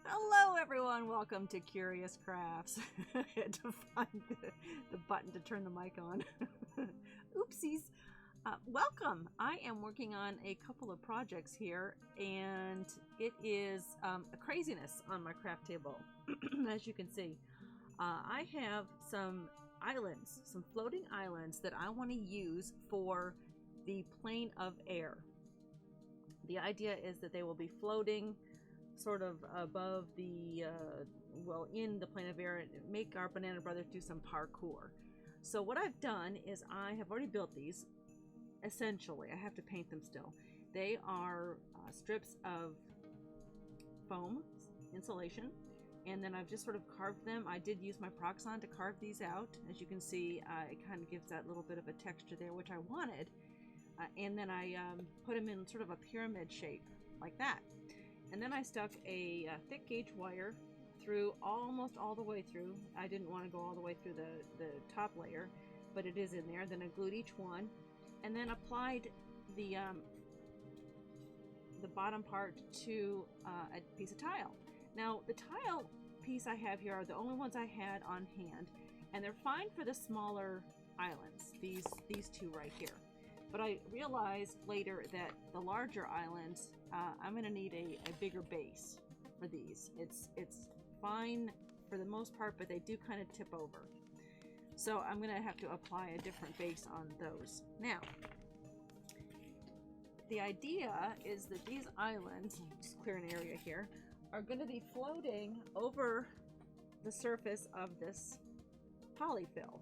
Hello everyone, welcome to Curious Crafts. I had to find the button to turn the mic on. Oopsies. Welcome. I am working on a couple of projects here, and it is a craziness on my craft table. As you can see, I have some islands, some floating islands that I want to use for the plane of air. The idea is that they will be floating sort of above the, in the plane of air, and make our Banana Brothers do some parkour. So what I've done is I have already built these. Essentially, I have to paint them still. They are strips of foam insulation, and then I've just sort of carved them. I did use my Proxxon to carve these out. As you can see, it kind of gives that little bit of a texture there, which I wanted. And then I put them in sort of a pyramid shape, like that. And then I stuck a thick gauge wire through almost all the way through. I didn't want to go all the way through the top layer, but it is in there. Then I glued each one, and then applied the bottom part to a piece of tile. Now, the tile piece I have here are the only ones I had on hand, and they're fine for the smaller islands, these two right here. But I realized later that the larger islands, I'm going to need a bigger base for these. It's fine for the most part, but they do kind of tip over. So I'm going to have to apply a different base on those. Now, the idea is that these islands, just clear an area here, are going to be floating over the surface of this polyfill.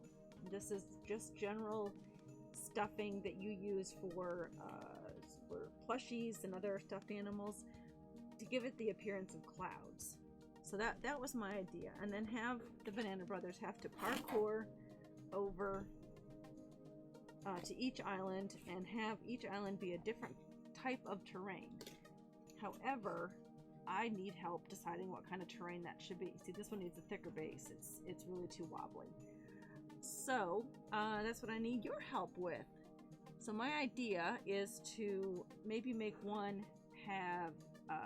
This is just general stuffing that you use for plushies and other stuffed animals to give it the appearance of clouds. So that was my idea, and then have the Banana Brothers have to parkour over to each island, and have each island be a different type of terrain. However, I need help deciding what kind of terrain that should be. See, this one needs a thicker base. It's really too wobbly. So that's what I need your help with. So my idea is to maybe make one have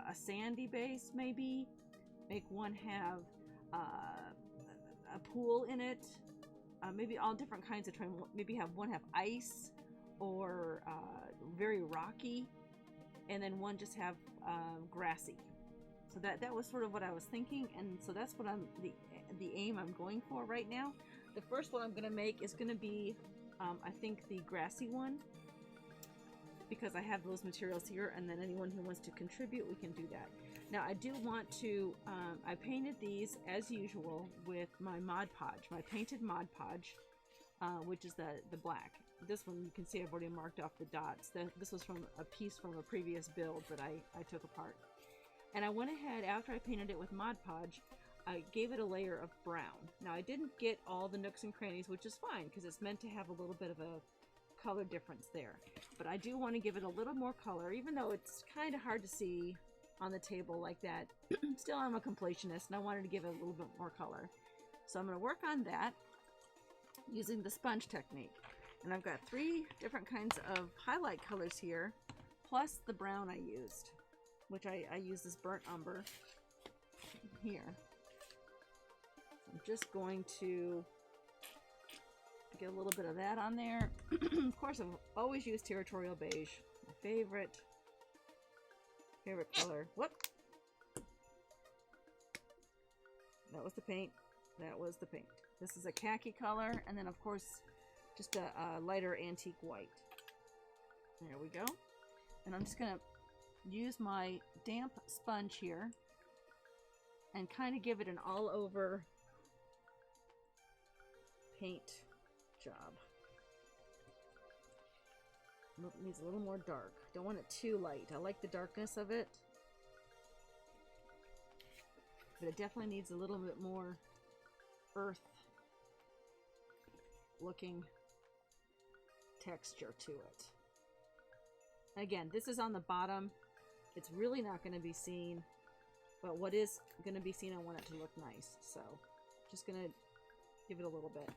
a sandy base, maybe make one have a pool in it, maybe all different kinds of terrain. Maybe have one have ice or very rocky, and then one just have grassy. So that was sort of what I was thinking, and so that's what the aim I'm going for right now. The first one I'm going to make is going to be, I think, the grassy one, because I have those materials here, and then anyone who wants to contribute, we can do that. Now, I do want to, I painted these as usual with my Mod Podge, my painted Mod Podge, which is the black. This one, you can see I've already marked off the dots. This was from a piece from a previous build that I took apart. And I went ahead, after I painted it with Mod Podge, I gave it a layer of brown. Now, I didn't get all the nooks and crannies, which is fine, because it's meant to have a little bit of a color difference there. But I do want to give it a little more color, even though it's kind of hard to see on the table like that. Still, I'm a completionist, and I wanted to give it a little bit more color. So I'm going to work on that using the sponge technique. And I've got 3 different kinds of highlight colors here, plus the brown I used, which I use this burnt umber here. I'm just going to get a little bit of that on there. Of course, I've always used Territorial Beige, my favorite color. Whoop! That was the paint. That was the paint. This is a khaki color, and then of course, just a lighter antique white. There we go. And I'm just gonna use my damp sponge here and kind of give it an all-over paint job. It needs a little more dark. Don't want it too light. I like the darkness of it, but it definitely needs a little bit more earth looking texture to it. Again, this is on the bottom. It's really not going to be seen, but what is going to be seen, I want it to look nice. So just going to give it a little bit.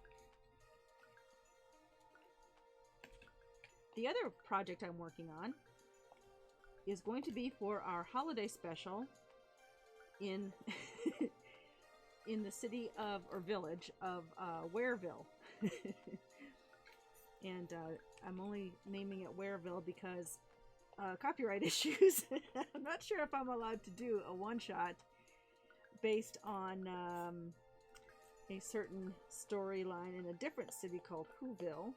The other project I'm working on is going to be for our holiday special in in the city of, or village of, Whereville. And I'm only naming it Whereville because copyright issues. I'm not sure if I'm allowed to do a one-shot based on a certain storyline in a different city called Whoville.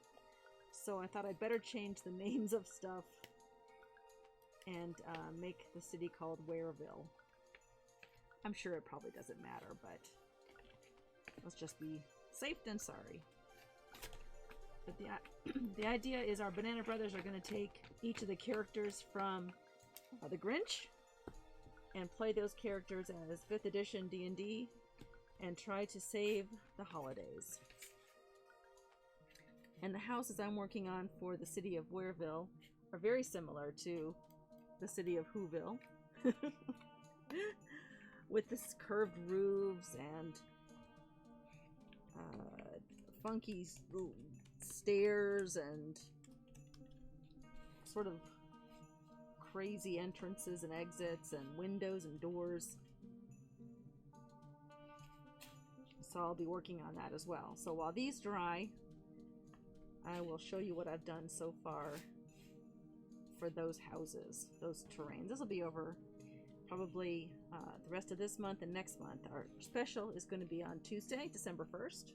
So I thought I'd better change the names of stuff and make the city called Whereville. I'm sure it probably doesn't matter, but let's just be safe than sorry. But the idea is our Banana Brothers are going to take each of the characters from the Grinch and play those characters as 5th edition D&D and try to save the holidays. And the houses I'm working on for the city of Whereville are very similar to the city of Whoville. With this curved roofs and funky stairs and sort of crazy entrances and exits and windows and doors. So I'll be working on that as well. So while these dry, I will show you what I've done so far for those houses, those terrains. This will be over probably the rest of this month and next month. Our special is going to be on Tuesday, December 1st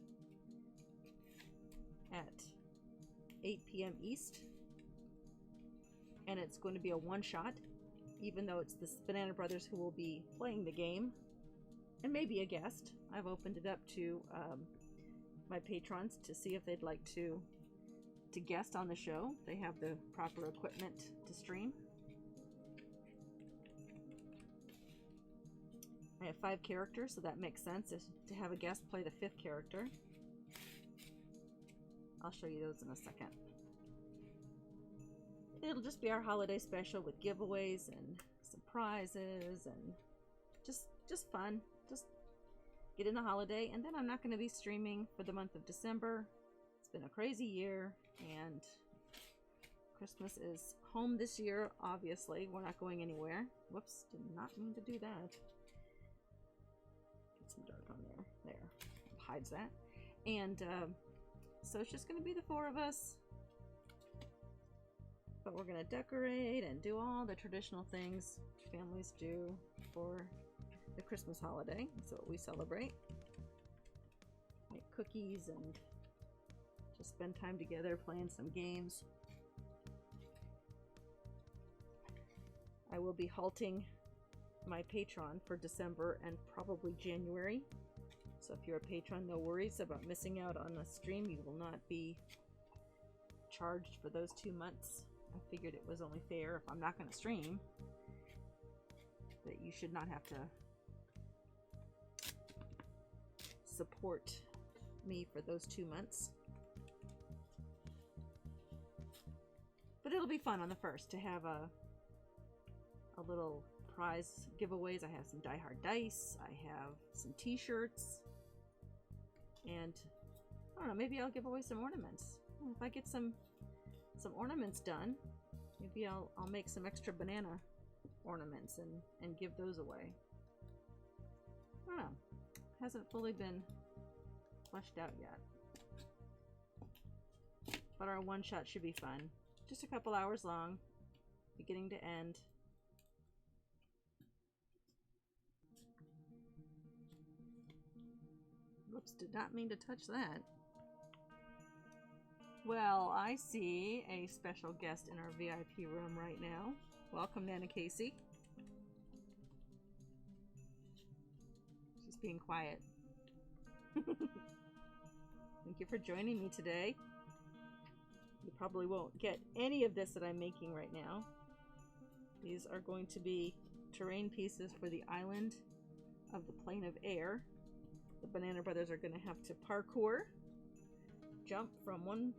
at 8 p.m. East. And it's going to be a one-shot, even though it's the Banana Brothers who will be playing the game. And maybe a guest. I've opened it up to my patrons to see if they'd like to guest on the show. They have the proper equipment to stream. I have 5 characters, so that makes sense to have a guest play the 5th character. I'll show you those in a second. It'll just be our holiday special with giveaways and surprises and just fun. Just get in the holiday, and then I'm not going to be streaming for the month of December. It's been a crazy year, and Christmas is home this year, obviously. We're not going anywhere. Whoops, did not mean to do that. Get some dark on there. There. Hides that. And so it's just going to be the 4 of us. But we're going to decorate and do all the traditional things families do for the Christmas holiday. That's what we celebrate. Make cookies and just spend time together playing some games. I will be halting my Patreon for December and probably January. So if you're a patron, no worries about missing out on a stream. You will not be charged for those 2 months. I figured it was only fair, if I'm not going to stream, that you should not have to support me for those 2 months. But it'll be fun on the 1st to have a little prize giveaways. I have some Die Hard dice. I have some t-shirts. And I don't know, maybe I'll give away some ornaments. If I get some ornaments done, maybe I'll make some extra banana ornaments and give those away. I don't know. Hasn't fully been fleshed out yet. But our one shot should be fun. Just a couple hours long, beginning to end. Whoops, did not mean to touch that. Well, I see a special guest in our VIP room right now. Welcome, Nana Casey. She's being quiet. Thank you for joining me today. You probably won't get any of this that I'm making right now. These are going to be terrain pieces for the island of the plane of air. The Banana Brothers are going to have to parkour, jump from one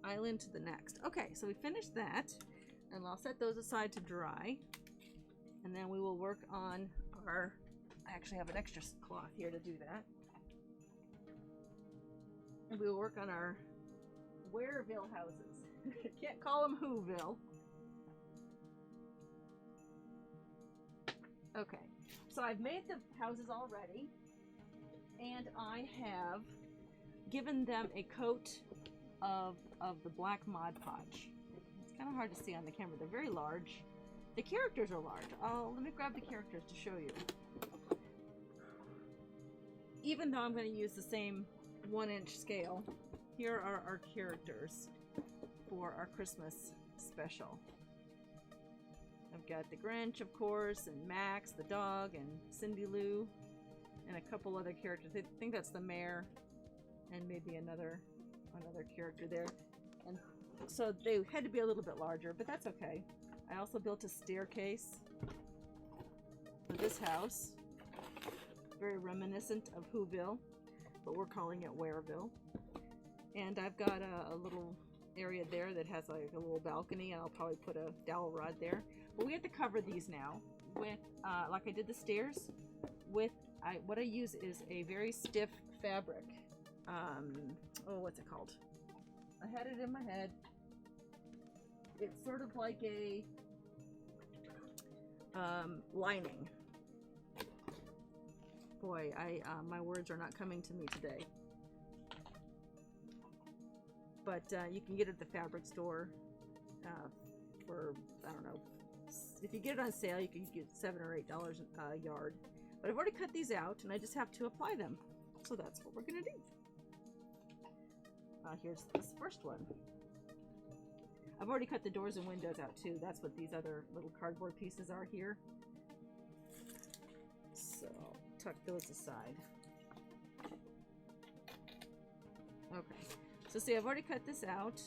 island to the next. Okay, so we finished that, and I'll set those aside to dry, and then we will work on our, I actually have an extra cloth here to do that, and we will work on our Whereville houses. Can't call them Whoville. Okay, so I've made the houses already, and I have given them a coat of the black Mod Podge. It's kind of hard to see on the camera. They're very large. The characters are large. Let me grab the characters to show you. Even though I'm going to use the same 1-inch scale, here are our characters for our Christmas special. I've got the Grinch, of course, and Max, the dog, and Cindy Lou, and a couple other characters. I think that's the mayor, and maybe another character there. And so they had to be a little bit larger, but that's okay. I also built a staircase for this house, very reminiscent of Whoville, but we're calling it Whereville. And I've got a little area there that has like a little balcony, and I'll probably put a dowel rod there. But we have to cover these now with, like I did the stairs, with, what I use is a very stiff fabric. What's it called? I had it in my head. It's sort of like a lining. Boy, my words are not coming to me today. But you can get it at the fabric store for, I don't know, if you get it on sale, you can get $7 or $8 a yard. But I've already cut these out, and I just have to apply them. So that's what we're gonna do. Here's this first one. I've already cut the doors and windows out too. That's what these other little cardboard pieces are here. So I'll tuck those aside. Okay. So see, I've already cut this out.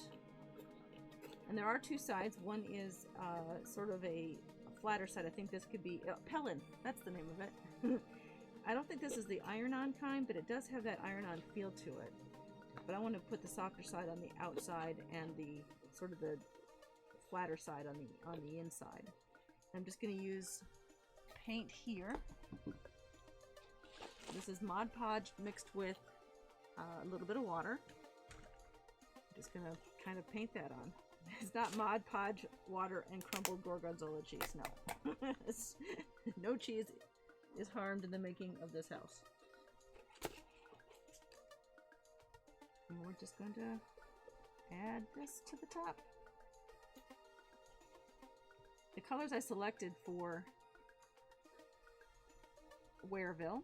And there are two sides. One is sort of a flatter side. I think this could be Pellin. That's the name of it. I don't think this is the iron-on kind, but it does have that iron-on feel to it. But I want to put the softer side on the outside and the sort of the flatter side on the inside. I'm just going to use paint here. This is Mod Podge mixed with a little bit of water. I'm just going to kind of paint that on. It's not Mod Podge, water, and crumbled gorgonzola cheese. No. No cheese is harmed in the making of this house. And we're just going to add this to the top. The colors I selected for Whereville,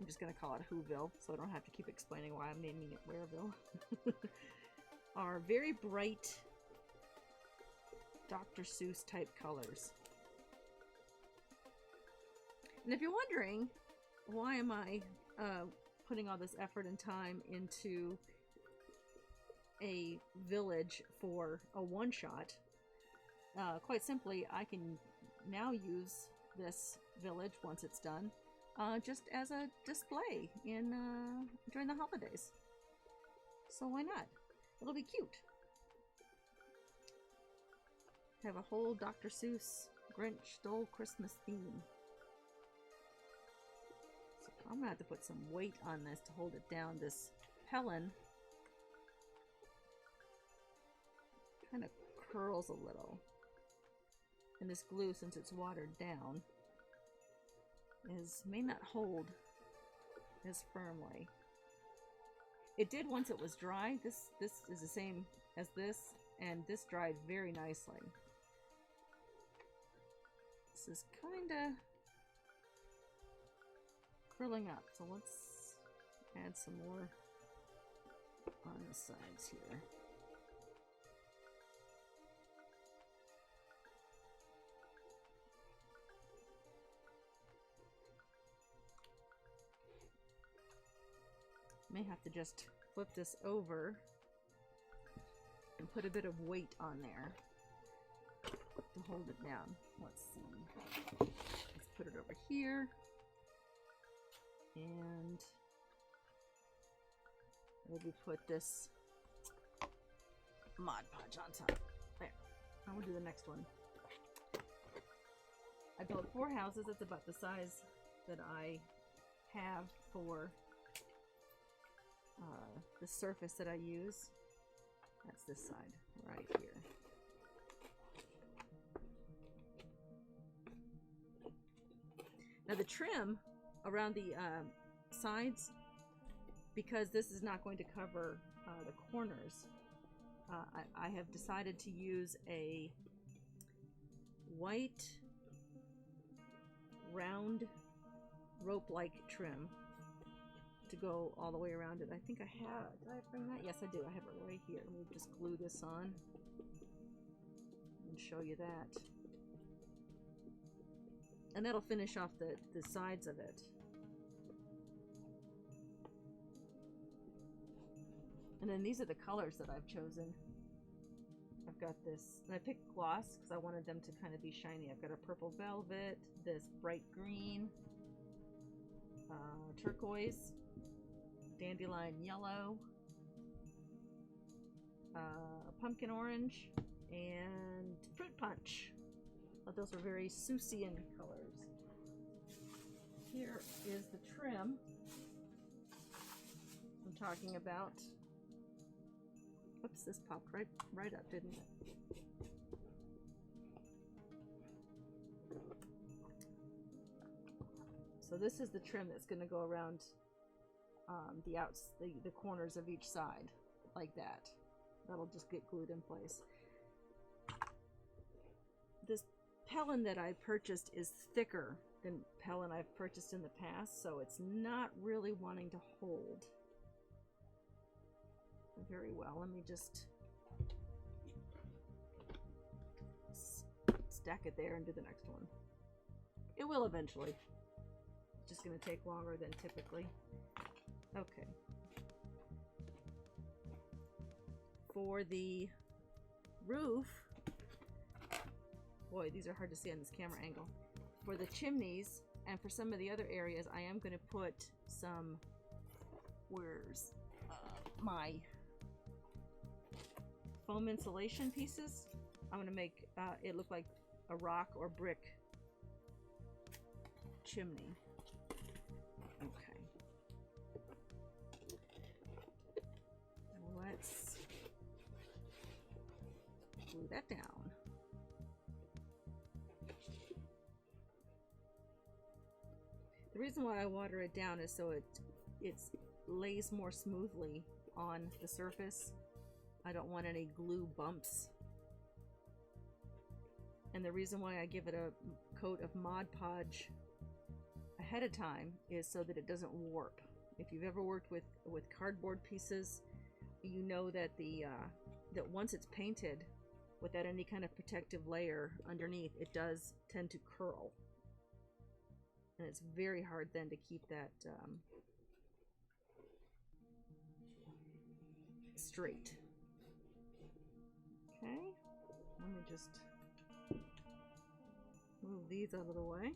I'm just going to call it Whoville, so I don't have to keep explaining why I'm naming it Whereville, are very bright Dr. Seuss type colors. And if you're wondering, why am I putting all this effort and time into a village for a one-shot, quite simply, I can now use this village once it's done just as a display in during the holidays. So why not? It'll be cute. Have a whole Dr. Seuss Grinch stole Christmas theme. So I'm gonna have to put some weight on this to hold it down. This Pellin kind of curls a little, and this glue, since it's watered down, may not hold as firmly. It did once it was dry. This is the same as this, and this dried very nicely. This is kind of curling up, so let's add some more on the sides here. May have to just flip this over and put a bit of weight on there to hold it down. Let's see. Let's put it over here. And maybe put this Mod Podge on top. There. I will do the next one. I built 4 houses. That's about the size that I have for the surface that I use. That's this side right here. Now the trim around the sides, because this is not going to cover the corners, I have decided to use a white round rope-like trim to go all the way around it. I think I have, did I bring that? Yes, I do. I have it right here. Let me just glue this on and show you that. And that'll finish off the sides of it. And then these are the colors that I've chosen. I've got this, and I picked gloss because I wanted them to kind of be shiny. I've got a purple velvet, this bright green, turquoise, dandelion yellow, pumpkin orange, and fruit punch. But those are very Seussian colors. Here is the trim I'm talking about. Oops, this popped right up, didn't it? So this is the trim that's going to go around the corners of each side, like that. That'll just get glued in place. This Pellin that I purchased is thicker than Pellin I've purchased in the past, so it's not really wanting to hold very well. Let me just stack it there and do the next one. It will eventually. It's just going to take longer than typically. Okay. For the roof, boy, these are hard to see on this camera angle. For the chimneys and for some of the other areas, I am going to put some, where's my foam insulation pieces. I'm going to make it look like a rock or brick chimney. Okay. Let's glue that down. The reason why I water it down is so it lays more smoothly on the surface. I don't want any glue bumps. And the reason why I give it a coat of Mod Podge ahead of time is so that it doesn't warp. If you've ever worked with cardboard pieces, you know that that once it's painted without any kind of protective layer underneath, it does tend to curl. And it's very hard then to keep that straight. Okay, let me just move these out of the way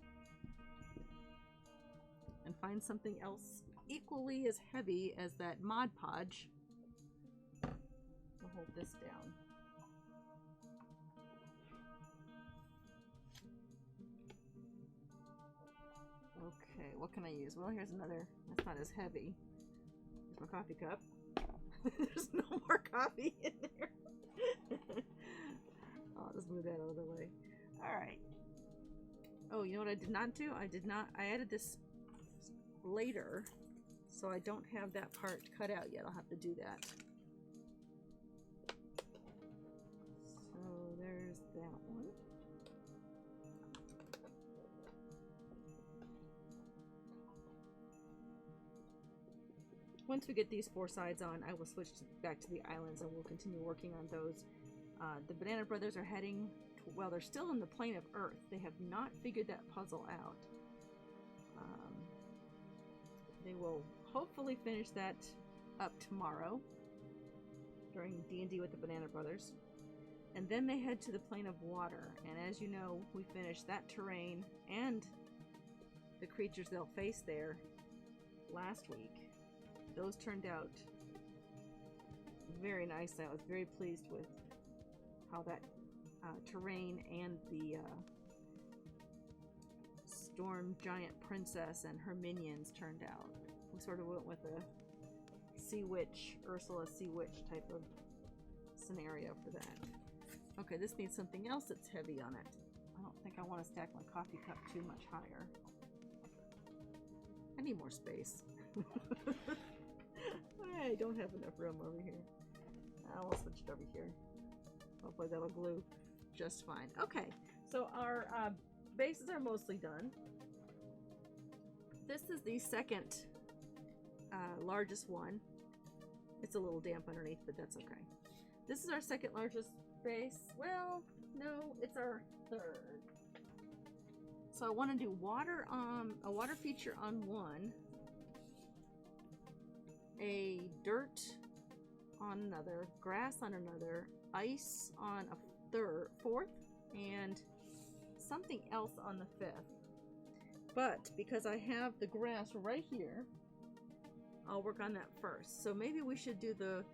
and find something else equally as heavy as that Mod Podge to hold this down. Okay, what can I use? Well, here's another. That's not as heavy. Here's my coffee cup. There's no more coffee in there. I'll just move that out of the way. Alright. Oh, you know what I did not do? I added this later, so I don't have that part cut out yet. I'll have to do that. So there's that one. Once we get these four sides on, I will switch back to the islands and we'll continue working on those. The Banana Brothers are heading to, well, they're still in the plane of Earth. They have not figured that puzzle out. They will hopefully finish that up tomorrow during D&D with the Banana Brothers. And then they head to the plane of water. And as you know, we finished that terrain and the creatures they'll face there last week. Those turned out very nice. I was very pleased with how that terrain and the Storm Giant Princess and her minions turned out. We sort of went with a Sea Witch, Ursula Sea Witch type of scenario for that. Okay, this needs something else that's heavy on it. I don't think I want to stack my coffee cup too much higher. I need more space. I don't have enough room over here. I'll switch it over here. Hopefully that'll glue just fine. Okay, so our bases are mostly done. This is the second largest one. It's a little damp underneath, but that's okay. This is our second largest base. Well, no, it's our third. So I want to do water on a water feature on one, a dirt on another, grass on another, ice on a fourth, and something else on the fifth. But because I have the grass right here, I'll work on that first. So maybe we should do the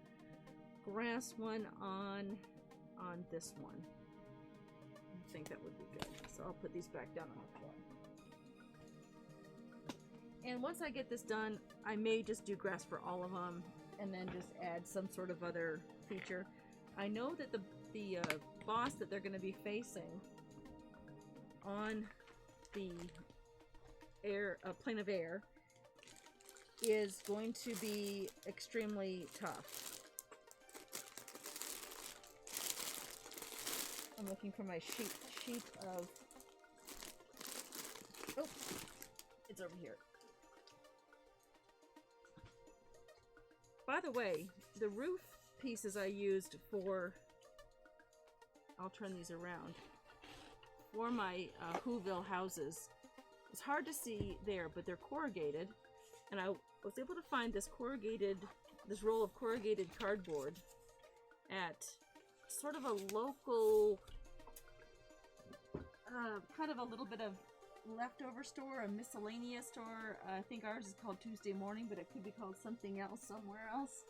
grass one on this one. I think that would be good. So I'll put these back down on the floor. And once I get this done, I may just do grass for all of them and then just add some sort of other feature. I know that the boss that they're going to be facing on the plane of air is going to be extremely tough. I'm looking for my sheet of... Oh, it's over here. By the way, the roof pieces I used for... I'll turn these around. For my Whereville houses. It's hard to see there, but they're corrugated. And I was able to find this roll of corrugated cardboard at sort of a local, kind of a little bit of leftover store, a miscellaneous store. I think ours is called Tuesday Morning, but it could be called something else somewhere else.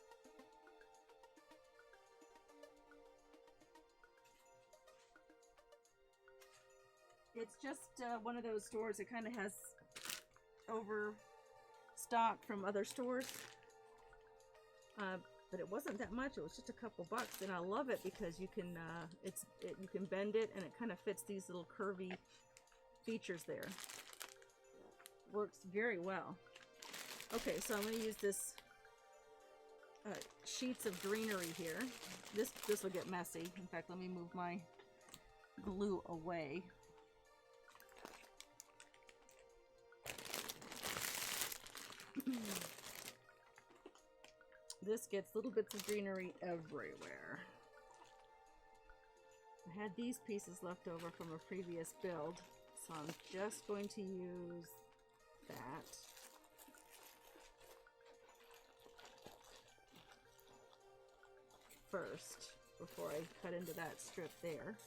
It's just one of those stores that kind of has overstock from other stores. But it wasn't that much. It was just a couple bucks, and I love it because you can you can bend it, and it kind of fits these little curvy features there. Works very well. Okay, so I'm going to use this sheets of greenery here. This will get messy. In fact, let me move my glue away. This gets little bits of greenery everywhere. I had these pieces left over from a previous build, so I'm just going to use that. First, before I cut into that strip there.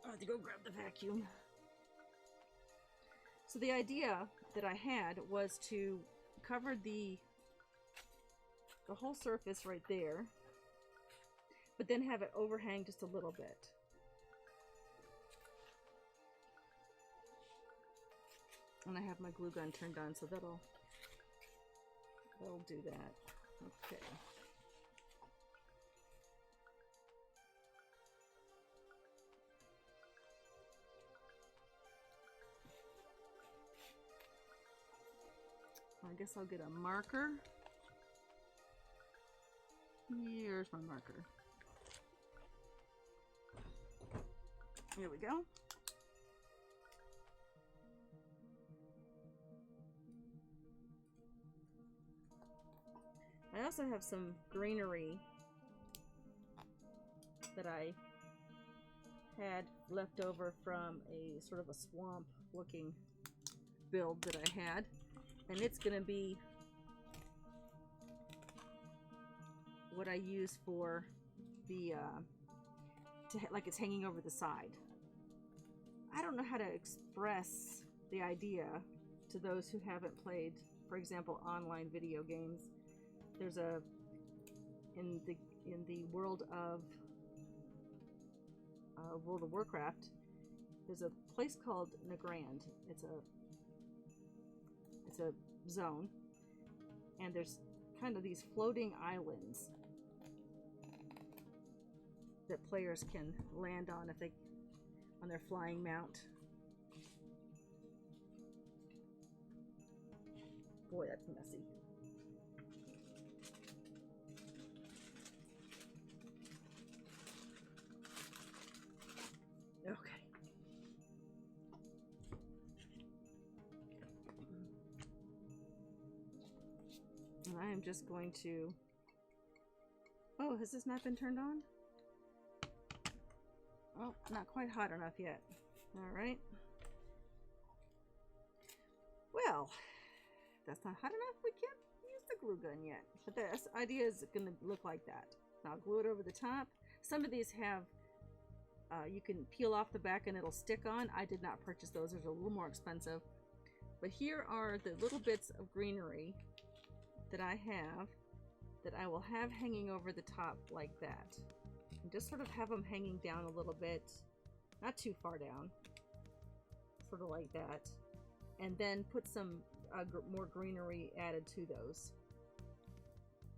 I have to go grab the vacuum. So the idea that I had was to cover the whole surface right there, but then have it overhang just a little bit. And I have my glue gun turned on, so that'll do that. Okay. I guess I'll get a marker. Here's my marker. Here we go. I also have some greenery that I had left over from a sort of a swamp looking build that I had. And it's going to be what I use for the, like it's hanging over the side. I don't know how to express the idea to those who haven't played, for example, online video games. There's in the world of World of Warcraft, there's a place called Nagrand. It's a zone, and there's kind of these floating islands that players can land on if they on their flying mount. Boy, that's messy. Okay. And I am just going to... Oh, has this not been turned on? Oh, not quite hot enough yet. Alright. Well, if that's not hot enough, we can't use the glue gun yet. But the idea is going to look like that. Now I'll glue it over the top. Some of these have, you can peel off the back and it'll stick on. I did not purchase those. They're a little more expensive. But here are the little bits of greenery that I have that I will have hanging over the top like that. And just sort of have them hanging down a little bit. Not too far down. Sort of like that. And then put some more greenery added to those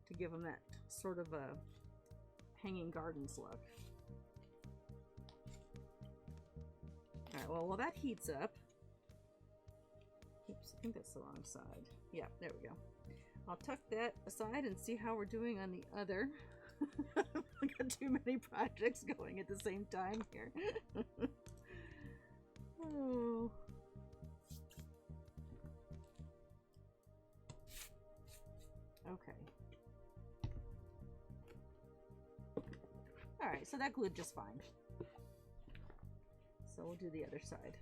to give them that sort of a hanging gardens look. Alright, well, while that heats up, oops, I think that's the wrong side. Yeah, there we go. I'll tuck that aside and see how we're doing on the other. I've got too many projects going at the same time here. Oh. Okay. Alright, so that glued just fine. So we'll do the other side.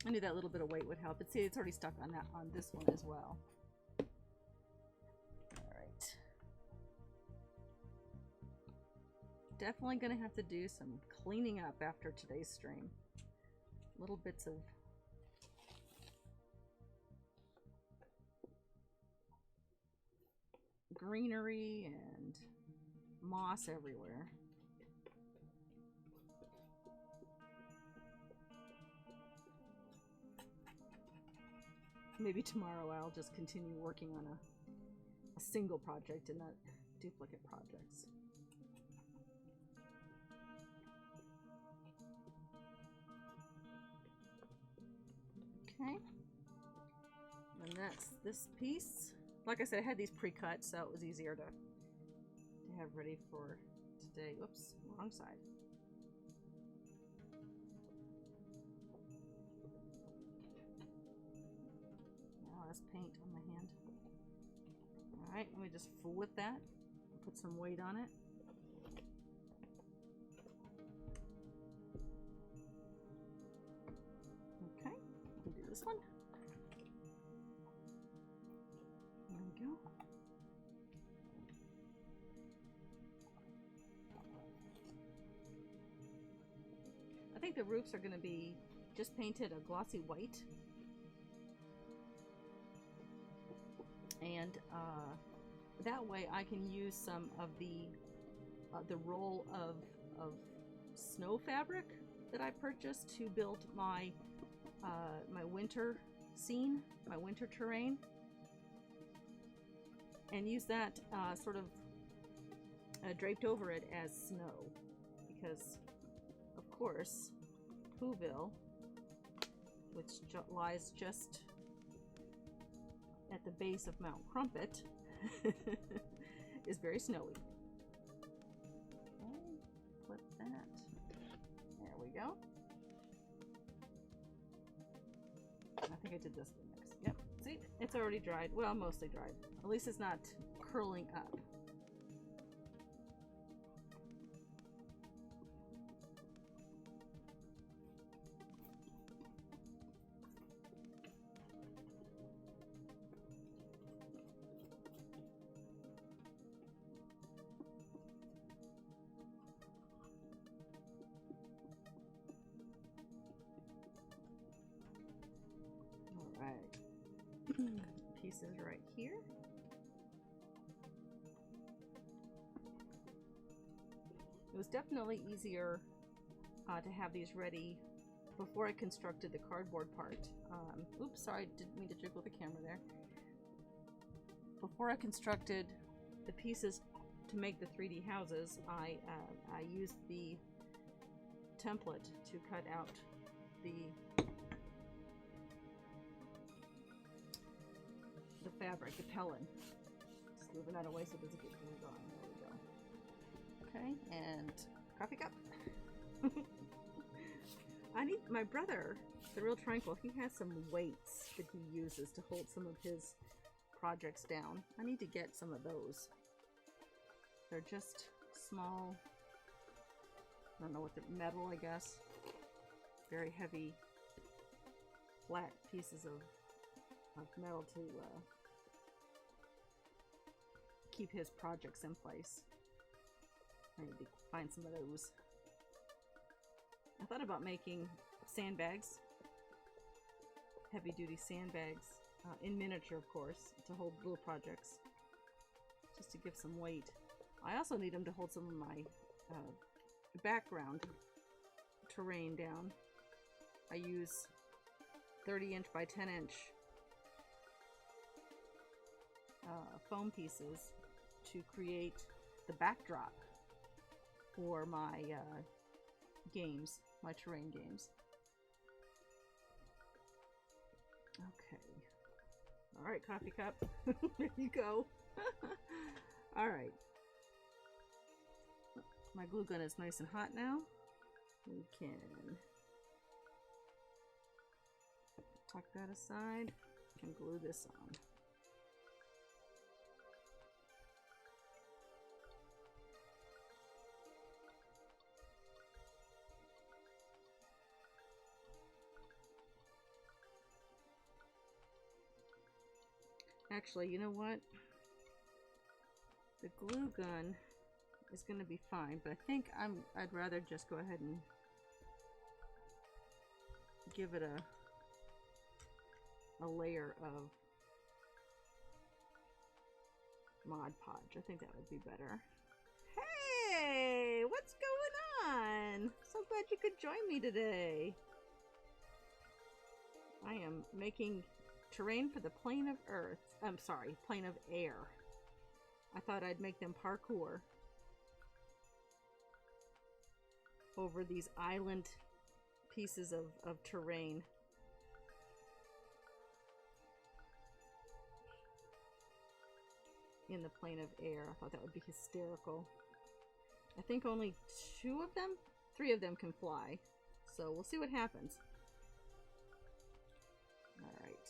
I knew that little bit of weight would help. But see, it's already stuck on that on this one as well. Alright. Definitely gonna have to do some cleaning up after today's stream. Little bits of greenery and moss everywhere. Maybe tomorrow I'll just continue working on a single project and not duplicate projects. Okay. And that's this piece. Like I said, I had these pre-cut, so it was easier to have ready for today. Whoops, wrong side. Now that's paint on my hand. Alright, let me just flip that and put some weight on it. Okay, we'll do this one. There we go. I think the roofs are going to be just painted a glossy white. And that way I can use some of the roll of snow fabric that I purchased to build my my winter scene, my winter terrain, and use that sort of draped over it as snow, because of course Whereville, which lies just at the base of Mount Crumpet, is very snowy. Okay, flip that. There we go. I think I did this one next. Yep. See, it's already dried. Well, mostly dried. At least it's not curling up. Pieces right here. It was definitely easier to have these ready before I constructed the cardboard part. Oops, sorry, didn't mean to jiggle the camera there. Before I constructed the pieces to make the 3D houses, I used the template to cut out the fabric, the Pellin. Just moving that away so it doesn't get glued on. There we go. Okay, and coffee cup. I need my brother, the Real Tranquil. He has some weights that he uses to hold some of his projects down. I need to get some of those. They're just small. I don't know what they're, metal, I guess. Very heavy, flat pieces of metal to keep his projects in place. I need to find some of those. I thought about making sandbags, heavy-duty sandbags, in miniature, of course, to hold little projects, just to give some weight. I also need them to hold some of my background terrain down. I use 30-inch by 10-inch foam pieces to create the backdrop for my games, my terrain games. Okay. All right, coffee cup. There you go. All right. My glue gun is nice and hot now. We can tuck that aside and glue this on. Actually, you know what? The glue gun is going to be fine, but I think I'd rather just go ahead and give it a layer of Mod Podge. I think that would be better. Hey, what's going on? So glad you could join me today. I am making terrain for the plane of Earth. I'm sorry, plane of air. I thought I'd make them parkour over these island pieces of terrain. In the plane of air. I thought that would be hysterical. I think only 3 of them can fly. So we'll see what happens. Alright.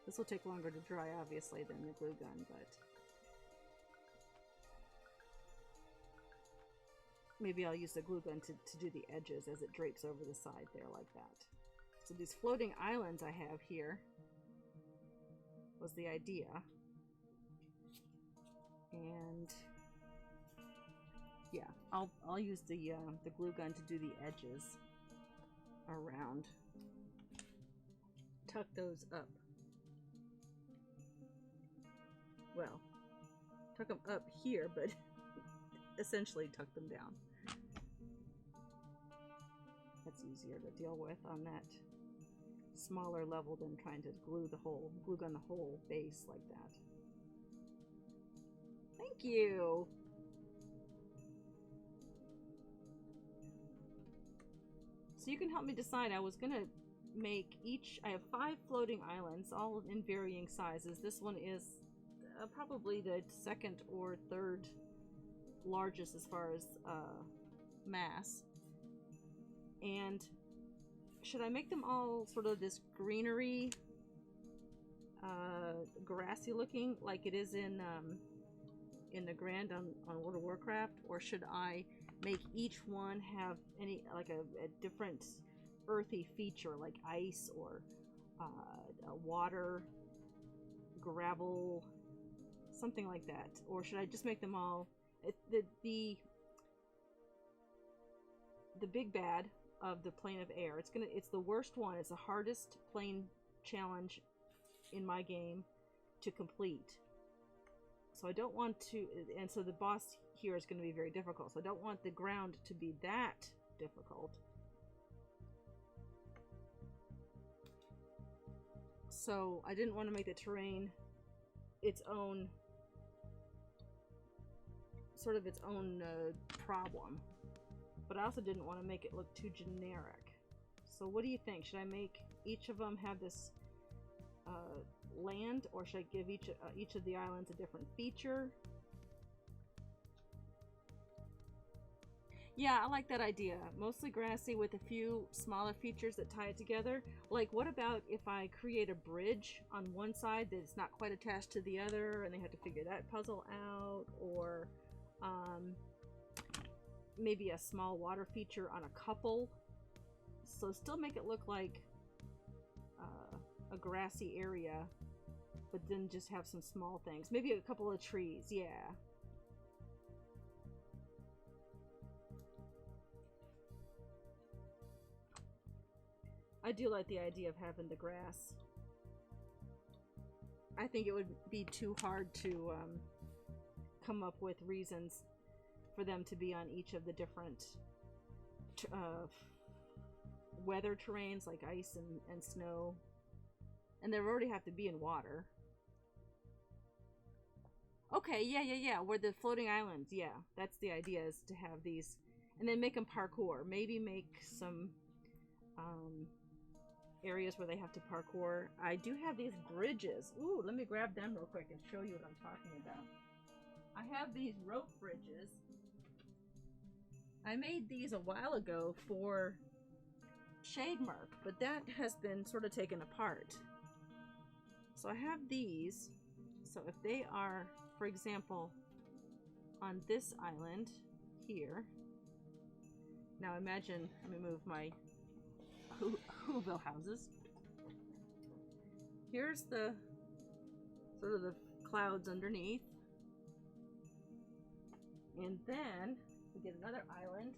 This will take longer to dry, obviously, than the glue gun, but maybe I'll use the glue gun to do the edges as it drapes over the side there like that. So these floating islands I have here was the idea. And yeah, I'll use the glue gun to do the edges around. Tuck those up. Well, tuck them up here, but essentially tuck them down. That's easier to deal with on that smaller level than trying to glue gun the whole base like that. Thank you. So you can help me decide. I was gonna make I have 5 floating islands, all in varying sizes. This one is probably the 2nd or 3rd largest as far as mass. And should I make them all sort of this greenery, grassy looking like it is in the Grand on World of Warcraft, or should I make each one have like a different earthy feature like ice or water, gravel, something like that? Or should I just make them all the big bad of the plane of air? It's the worst one. It's the hardest plane challenge in my game to complete. So I don't want to, and so the boss here is going to be very difficult. So I don't want the ground to be that difficult. So I didn't want to make the terrain its own problem. But I also didn't want to make it look too generic. So what do you think? Should I make each of them have this land, or should I give each of the islands a different feature? Yeah, I like that idea. Mostly grassy with a few smaller features that tie it together. Like, what about if I create a bridge on one side that's not quite attached to the other and they have to figure that puzzle out? Or maybe a small water feature on a couple. So still make it look like a grassy area, but then just have some small things. Maybe a couple of trees, yeah. I do like the idea of having the grass. I think it would be too hard to come up with reasons for them to be on each of the different weather terrains, like ice and snow. And they already have to be in water. Okay, yeah. Where the floating islands, yeah. That's the idea, is to have these. And then make them parkour. Maybe make some areas where they have to parkour. I do have these bridges. Ooh, let me grab them real quick and show you what I'm talking about. I have these rope bridges. I made these a while ago for Shademark, but that has been sort of taken apart. So I have these. So if they are, for example, on this island here. Now imagine, let me move my Whereville houses. Here's the sort of the clouds underneath. And then we get another island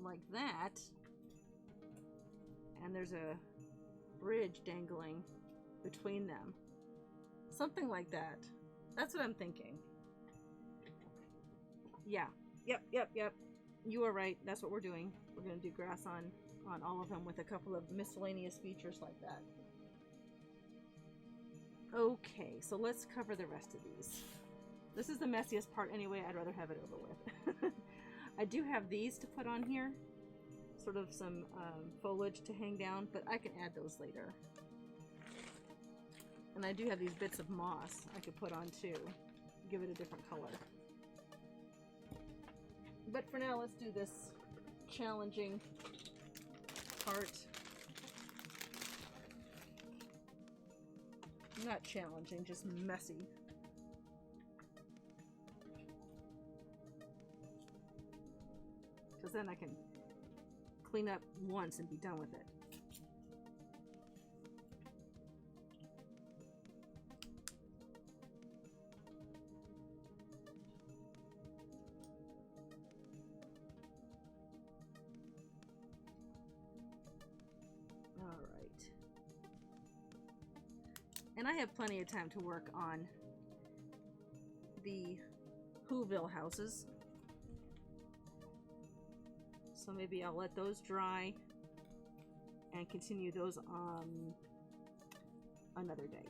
like that. And there's a bridge dangling between them. Something like that. That's what I'm thinking. Yeah. Yep. You are right. That's what we're doing. We're going to do grass on all of them with a couple of miscellaneous features like that. Okay, so let's cover the rest of these. This is the messiest part anyway. I'd rather have it over with. I do have these to put on here. Sort of some foliage to hang down, but I can add those later. And I do have these bits of moss I could put on too. Give it a different color. But for now, let's do this challenging part. Not challenging, just messy. Because then I can clean up once and be done with it. And I have plenty of time to work on the Whereville houses. So maybe I'll let those dry and continue those on another day.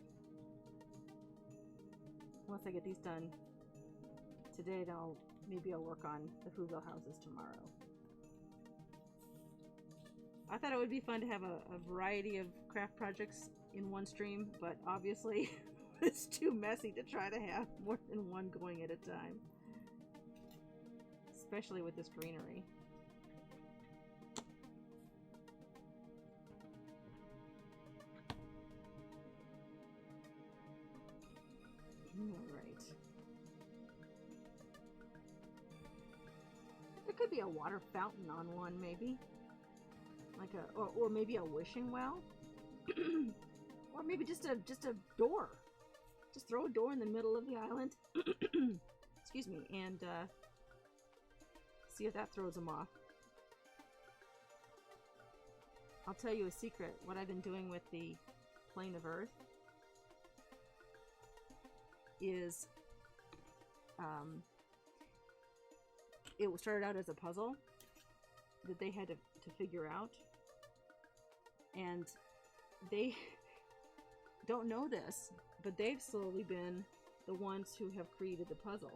Once I get these done today, then maybe I'll work on the Whereville houses tomorrow. I thought it would be fun to have a variety of craft projects in one stream, but obviously it's too messy to try to have more than one going at a time. Especially with this greenery. Alright. There could be a water fountain on one, maybe. Like or maybe a wishing well. Or maybe just a door. Just throw a door in the middle of the island. Excuse me, and see if that throws them off. I'll tell you a secret. What I've been doing with the plane of Earth is it started out as a puzzle that they had to figure out, and they don't know this, but they've slowly been the ones who have created the puzzle.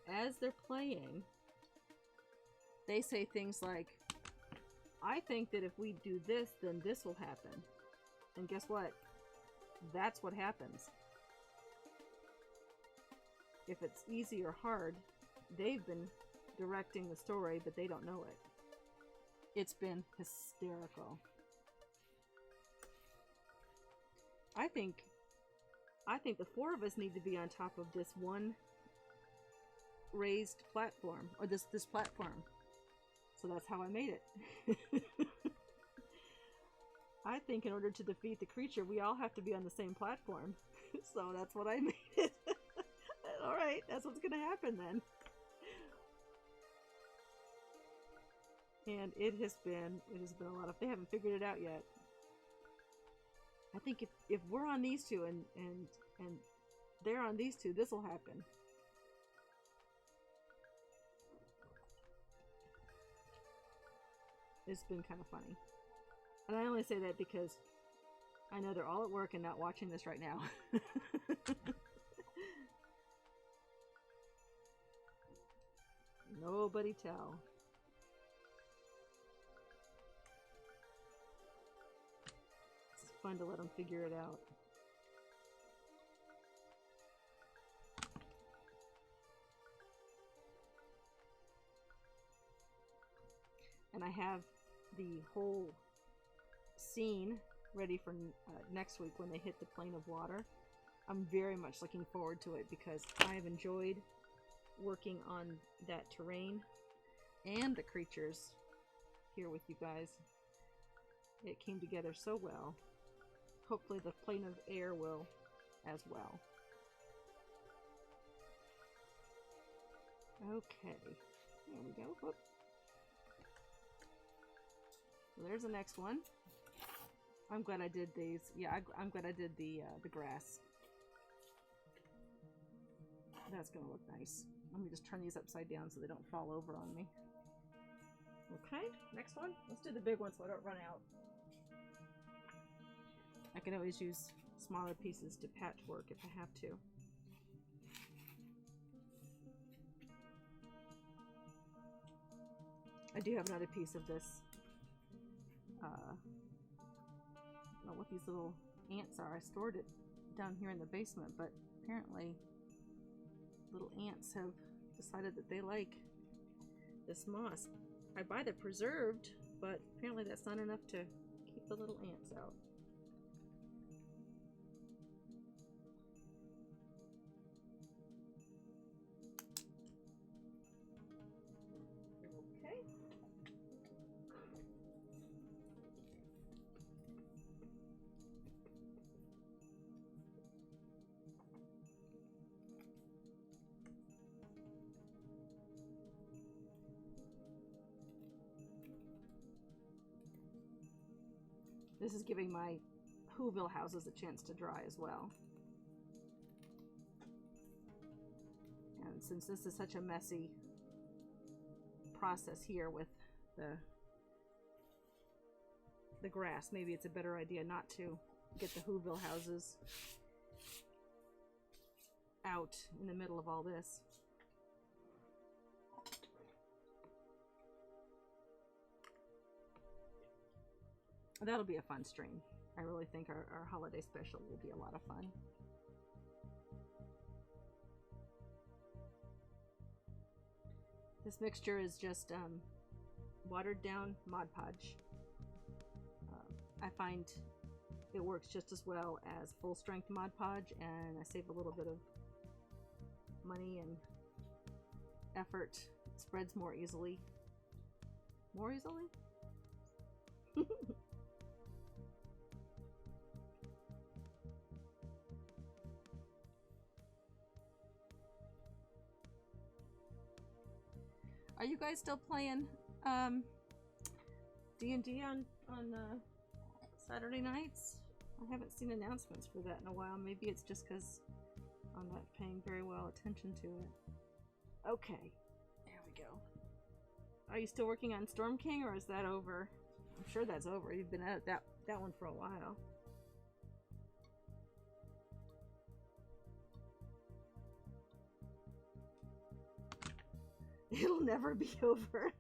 As they're playing, they say things like, I think that if we do this, then this will happen. And guess what? That's what happens. If it's easy or hard, they've been directing the story, but they don't know it. It's been hysterical. I think the four of us need to be on top of this one raised platform, or this platform. So that's how I made it. I think in order to defeat the creature, we all have to be on the same platform. So that's what I made it. Alright, that's what's gonna happen then. And it has been a lot of, they haven't figured it out yet. I think if we're on these two and they're on these two, this will happen. It's been kind of funny. And I only say that because I know they're all at work and not watching this right now. Nobody tell. It's fun to let them figure it out. And I have the whole scene ready for next week when they hit the plane of water. I'm very much looking forward to it because I have enjoyed working on that terrain and the creatures here with you guys. It came together so well. Hopefully the plane of air will as well. Okay, there we go. Whoop. So there's the next one. I'm glad I did these. Yeah, I'm glad I did the grass. That's gonna look nice. Let me just turn these upside down so they don't fall over on me. Okay, next one. Let's do the big one so I don't run out. I can always use smaller pieces to patchwork if I have to. I do have another piece of this. I don't know what these little ants are. I stored it down here in the basement, but apparently little ants have decided that they like this moss. I buy the preserved, but apparently that's not enough to keep the little ants out. Okay. This is giving my Whereville houses a chance to dry as well. And since this is such a messy process here with the grass, maybe it's a better idea not to get the Whereville houses out in the middle of all this. That'll be a fun stream. I really think our holiday special will be a lot of fun. This mixture is just watered down Mod Podge. I find it works just as well as full strength Mod Podge, and I save a little bit of money and effort. It spreads more easily. More easily? Are you guys still playing D&D on Saturday nights? I haven't seen announcements for that in a while. Maybe it's just because I'm not paying very well attention to it. Okay, there we go. Are you still working on Storm King, or is that over? I'm sure that's over. You've been at that one for a while. It'll never be over.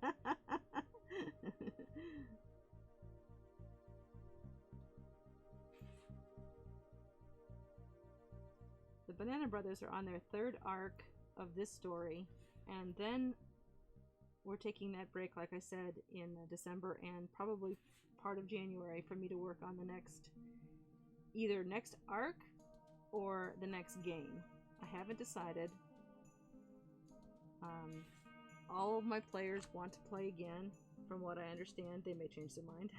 Brothers are on their third arc of this story, and then we're taking that break, like I said, in December and probably part of January for me to work on the next, either next arc or the next game. I haven't decided. All of my players want to play again, from what I understand. They may change their mind.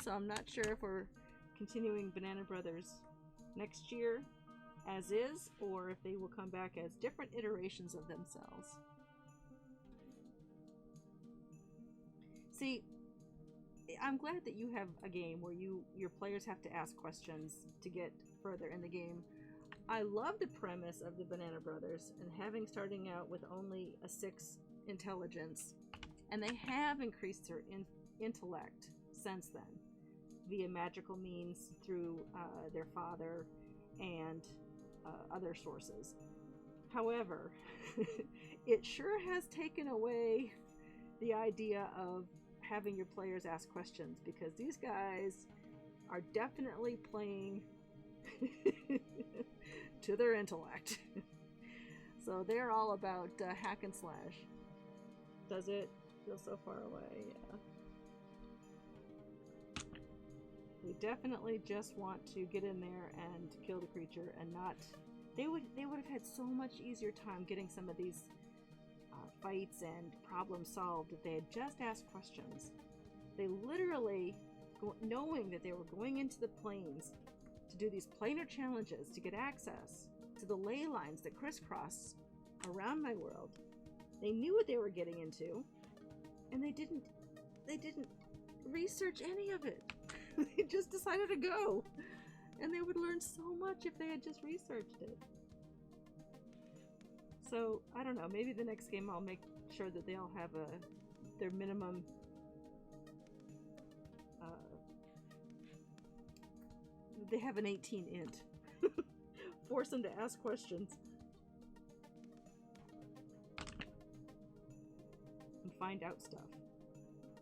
So I'm not sure if we're continuing Banana Brothers next year as is, or if they will come back as different iterations of themselves. See, I'm glad that you have a game where your players have to ask questions to get further in the game. I love the premise of the Banana Brothers and having starting out with only a 6 intelligence, and they have increased their intellect since then via magical means through their father and other sources. However, it sure has taken away the idea of having your players ask questions, because these guys are definitely playing to their intellect. So they're all about hack and slash. Does it feel so far away? Yeah. They definitely just want to get in there and kill the creature, and not. They would have had so much easier time getting some of these fights and problems solved if they had just asked questions. They literally, knowing that they were going into the plains to do these planar challenges to get access to the ley lines that crisscross around my world, they knew what they were getting into, and they didn't research any of it. They just decided to go, and they would learn so much if they had just researched it. So I don't know, maybe the next game I'll make sure that they all have their minimum they have an 18 int. Force them to ask questions and find out stuff.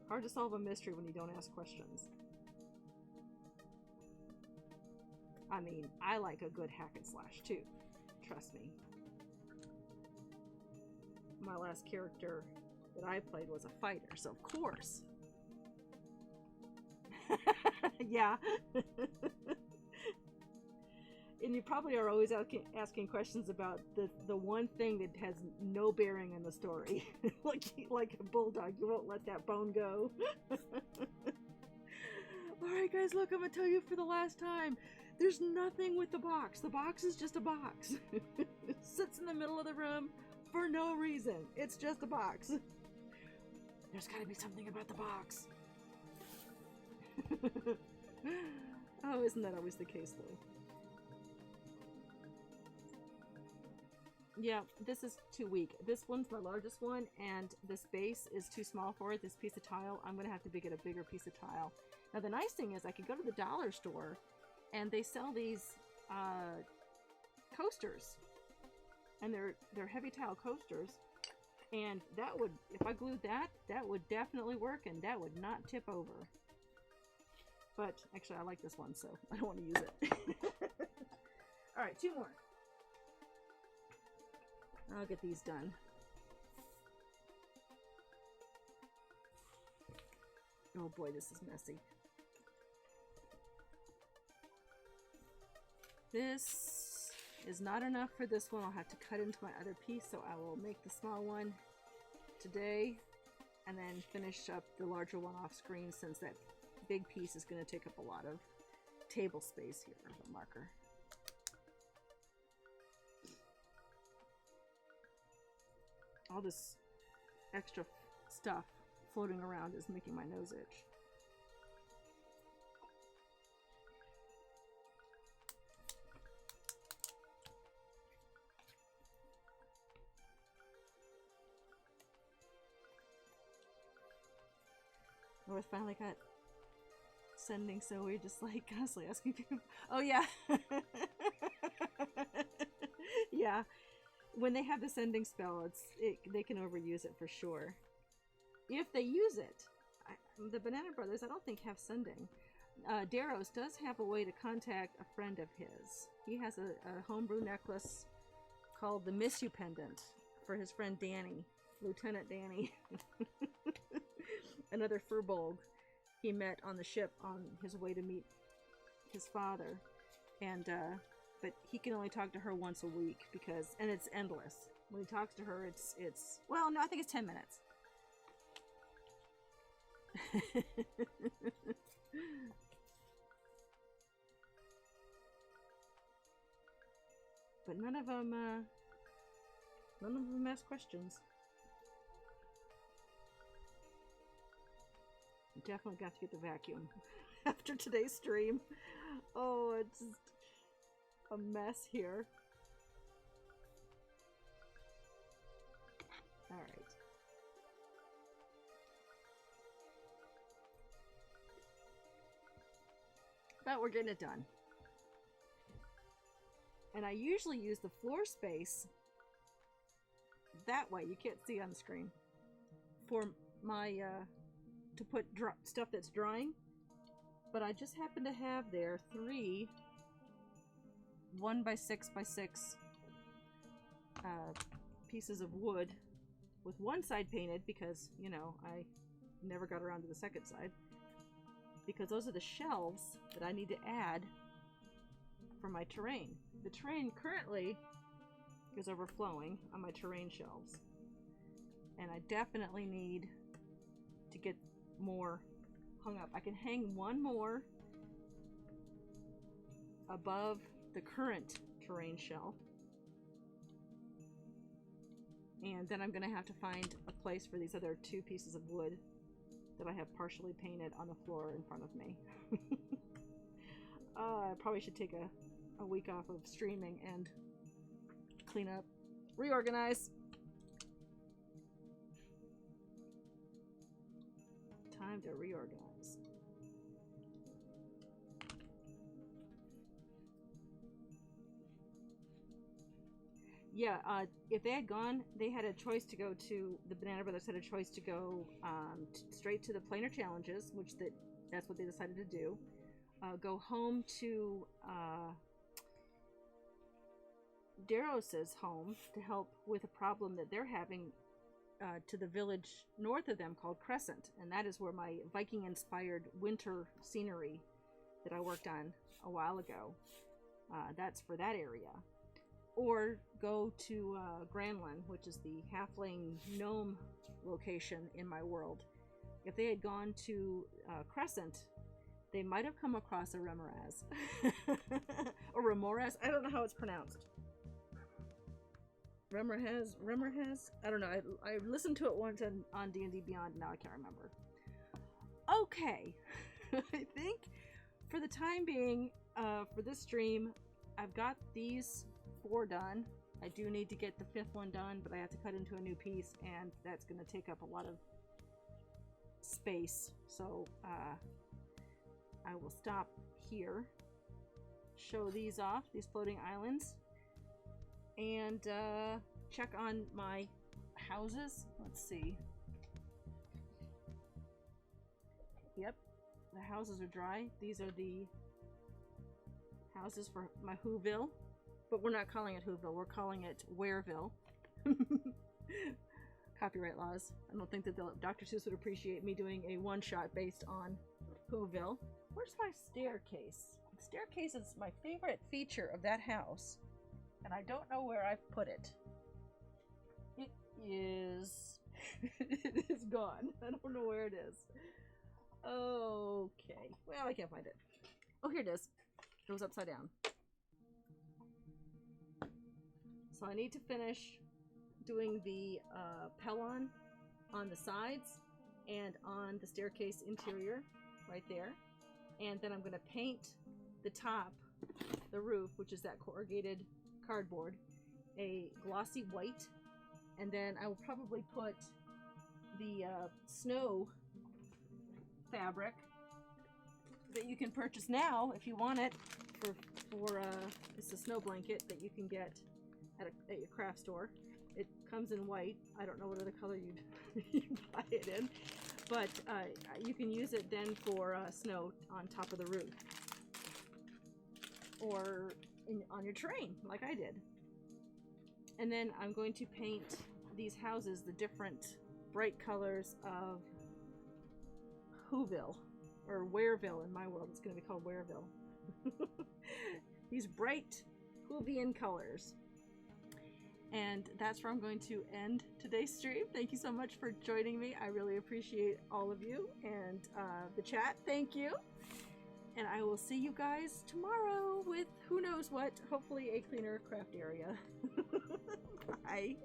Hard to solve a mystery when you don't ask questions. I mean, I like a good hack and slash too. Trust me. My last character that I played was a fighter, so of course. Yeah. And you probably are always asking questions about the one thing that has no bearing on the story. like a bulldog, you won't let that bone go. Alright guys, look, I'm going to tell you for the last time. There's nothing with the box. The box is just a box. It sits in the middle of the room for no reason. It's just a box. There's got to be something about the box. Oh, isn't that always the case though? Yeah, this is too weak. This one's my largest one, and this base is too small for it, this piece of tile. I'm going to have to get a bigger piece of tile. Now the nice thing is I could go to the dollar store, and they sell these coasters. And they're heavy tile coasters. And that would, if I glued that, that would definitely work, and that would not tip over. But actually I like this one, so I don't want to use it. Alright, 2 more. I'll get these done. Oh boy, this is messy. This is not enough for this one. I'll have to cut into my other piece, so I will make the small one today and then finish up the larger one off screen, since that big piece is going to take up a lot of table space here with a marker. All this extra stuff floating around is making my nose itch. Oh, I finally got sending, so we're just like constantly asking people. Oh yeah. Yeah. When they have the sending spell, they can overuse it for sure. If they use it. The Banana Brothers, I don't think have sending. Daros does have a way to contact a friend of his. He has a homebrew necklace called the Miss You Pendant for his friend Danny, Lieutenant Danny. Another furbolg he met on the ship on his way to meet his father. And, but he can only talk to her once a week because, and it's endless. When he talks to her, well, no, I think it's 10 minutes. But none of them ask questions. Definitely got to get the vacuum after today's stream. Oh, it's just a mess here. All right. But we're getting it done. And I usually use the floor space that way, you can't see on the screen, for my to put stuff that's drying. But I just happen to have there 3 1x6x6 pieces of wood with one side painted because, you know, I never got around to the second side, because those are the shelves that I need to add for my terrain. The terrain currently is overflowing on my terrain shelves, and I definitely need to get more hung up. I can hang one more above the current terrain shelf, and then I'm gonna have to find a place for these other 2 pieces of wood that I have partially painted on the floor in front of me. I probably should take a week off of streaming and clean up, reorganize. Time to reorganize. Yeah, if they had gone, they had a choice to go to, the Banana Brothers had a choice to go straight to the planar challenges, which that's what they decided to do. Go home to Daros's home to help with a problem that they're having to the village north of them called Crescent, and that is where my Viking-inspired winter scenery that I worked on a while ago, that's for that area. Or go to Granlin, which is the halfling gnome location in my world. If they had gone to Crescent, they might have come across a Remoraz. Or Remoraz, I don't know how it's pronounced. Remoraz? I don't know. I listened to it once on D&D Beyond, now I can't remember. Okay. I think for the time being, for this stream, I've got these 4 done. I do need to get the 5th one done, but I have to cut into a new piece, and that's going to take up a lot of space. So I will stop here, show these off, these floating islands, and check on my houses. Let's see. Yep, the houses are dry. These are the houses for my Whoville, but we're not calling it Whoville, we're calling it Whereville. Copyright laws. I don't think that Dr. Seuss would appreciate me doing a one-shot based on Whoville. Where's my staircase? The staircase is my favorite feature of that house, and I don't know where I've put it. It is... it is gone. I don't know where it is. Okay. Well, I can't find it. Oh, here it is. It was upside down. So I need to finish doing the pellon on the sides and on the staircase interior right there. And then I'm going to paint the top, the roof, which is that corrugated cardboard, a glossy white. And then I will probably put the snow fabric that you can purchase now if you want it for it's a snow blanket that you can get at your craft store. It comes in white. I don't know what other color you'd buy it in, but you can use it then for snow on top of the roof or on your train like I did. And then I'm going to paint these houses the different bright colors of Whoville, or Whereville in my world. It's going to be called Whereville. These bright Whovian colors. And that's where I'm going to end today's stream. Thank you so much for joining me. I really appreciate all of you, and the chat, thank you. And I will see you guys tomorrow with who knows what, hopefully a cleaner craft area. Bye.